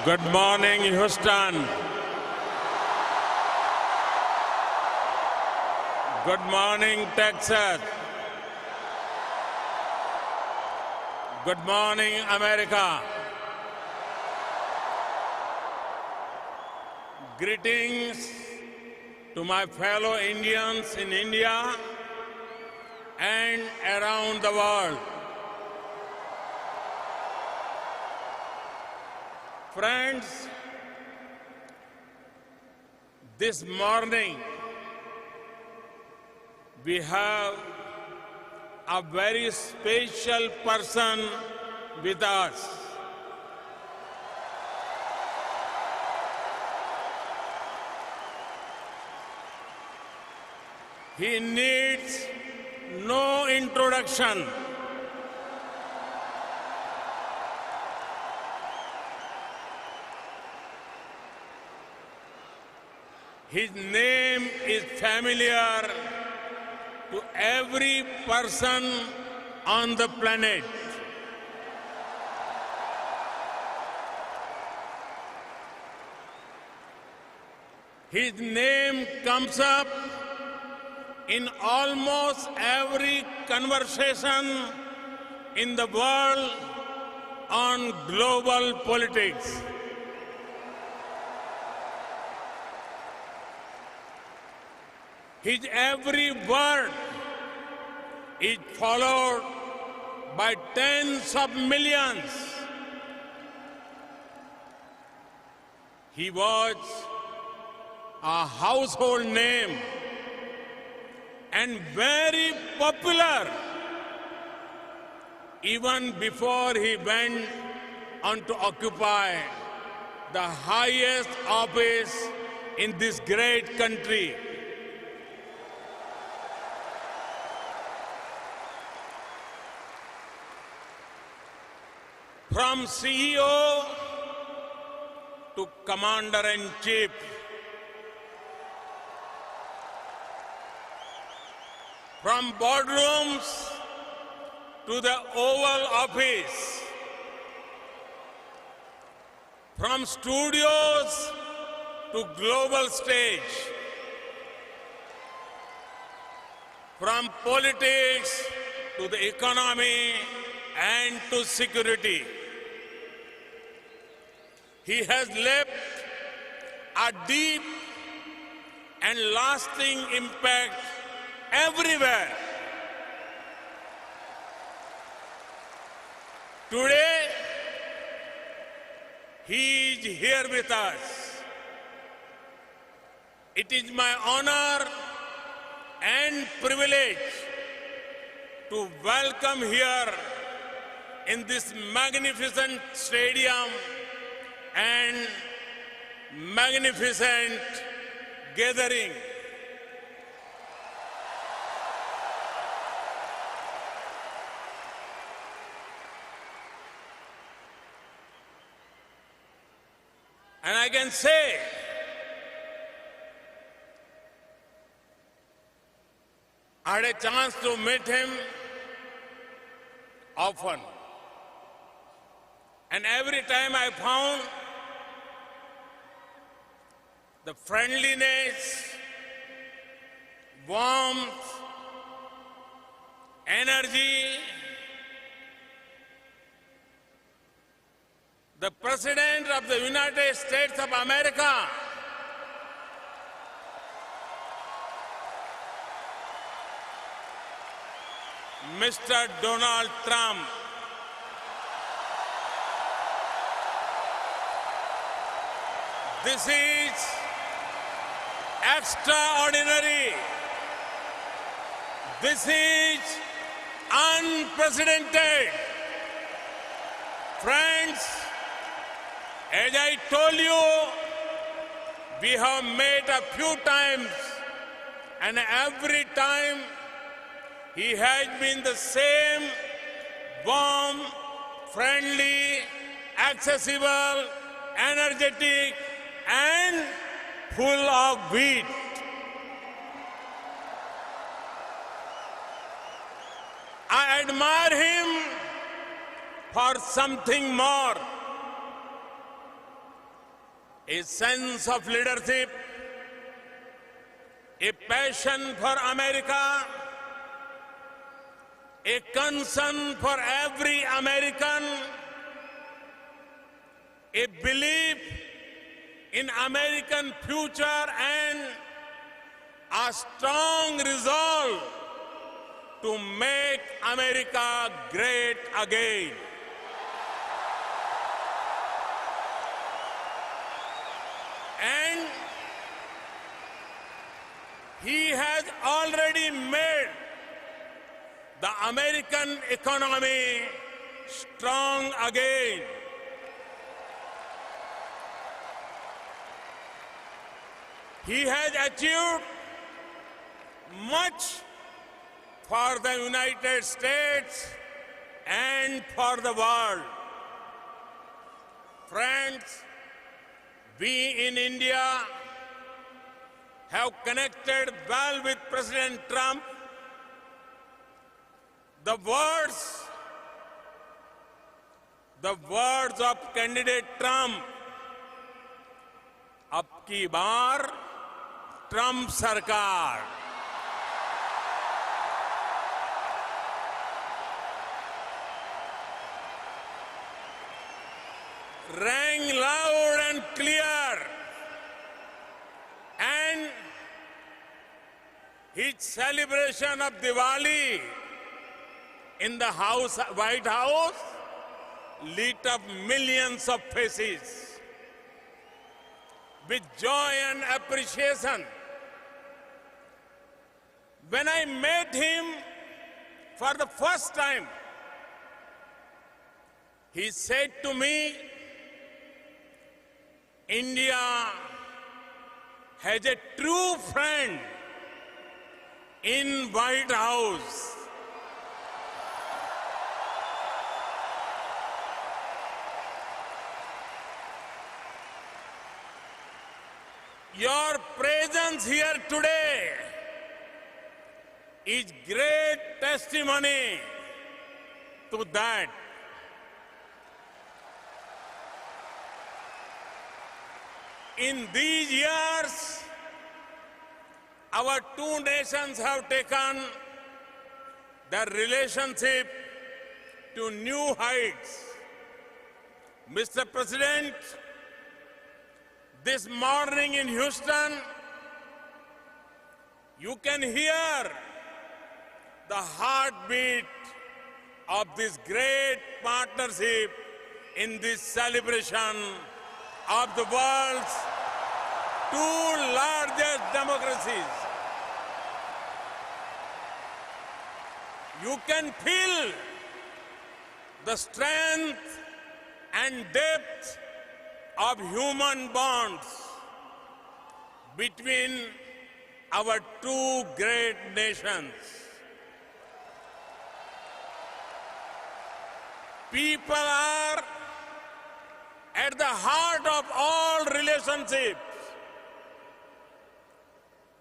Good morning, Houston. Good morning, Texas. Good morning, America. Greetings to my fellow Indians in India and around the world. Friends, this morning we have a very special person with us. He needs no introduction. His name is familiar to every person on the planet. His name comes up in almost every conversation in the world on global politics. His every word is followed by tens of millions. He was a household name and very popular even before he went on to occupy the highest office in this great country. From CEO to Commander-in-Chief, from boardrooms to the Oval Office, from studios to global stage, from politics to the economy and to security. He has left a deep and lasting impact everywhere. Today, he is here with us. It is my honor and privilege to welcome here in this magnificent stadium and magnificent gathering. And I can say, I had a chance to meet him often. And every time I found the friendliness, warmth, energy, the President of the United States of America, Mr. Donald Trump, this is extraordinary. This is unprecedented. Friends, as I told you, we have met a few times, and every time he has been the same warm, friendly, accessible, energetic, and full of wit. I admire him for something more. a sense of leadership, a passion for America, a concern for every American, a belief in American future, and a strong resolve to make America great again. And he has already made the American economy strong again. He has achieved much for the United States and for the world. Friends, we in India have connected well with President Trump. The words of candidate Trump, अब की बार Trump सरकार, rang loud and clear, and his celebration of Diwali in the White House lit up millions of faces with joy and appreciation. When I met him for the first time, he said to me, India has a true friend in White House. Your presence here today is great testimony to that. In these years, our two nations have taken their relationship to new heights. Mr. President, this morning in Houston, you can hear the heartbeat of this great partnership in this celebration of the world's two largest democracies. You can feel the strength and depth of human bonds between our two great nations. People are at the heart of all relationships,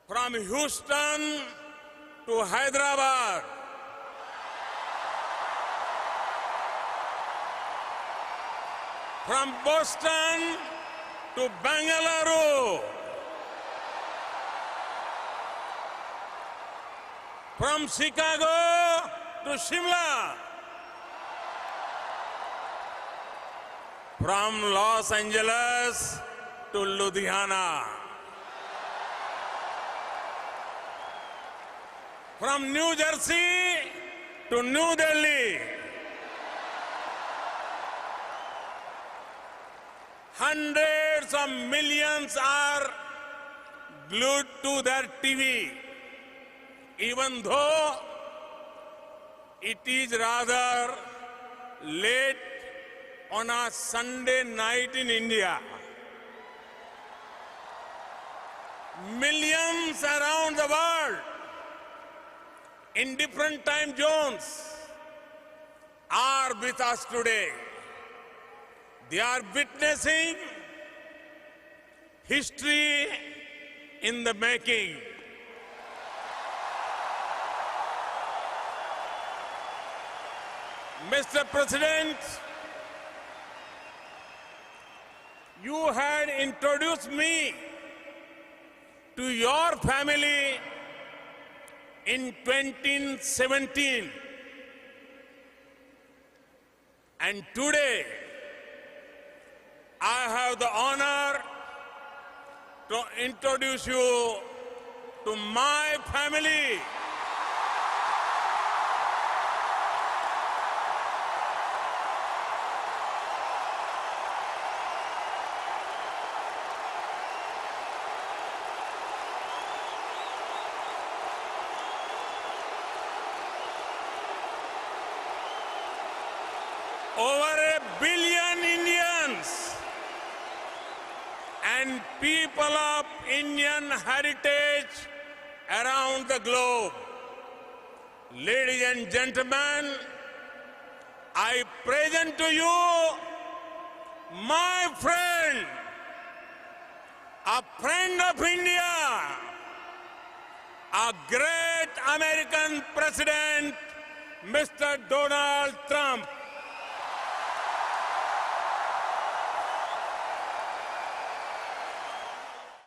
from Houston to Hyderabad, from Boston to Bangalore, from Chicago to Shimla, from Los Angeles to Ludhiana, from New Jersey to New Delhi. Hundreds of millions are glued to their TV, even though it is rather late on a Sunday night in India. Millions around the world in different time zones are with us today. They are witnessing history in the making. Mr. President, you had introduced me to your family in 2017. And today, I have the honor to introduce you to my family. Over 1 billion Indians and people of Indian heritage around the globe. Ladies and gentlemen, I present to you my friend, a friend of India, a great American president, Mr. Donald Trump.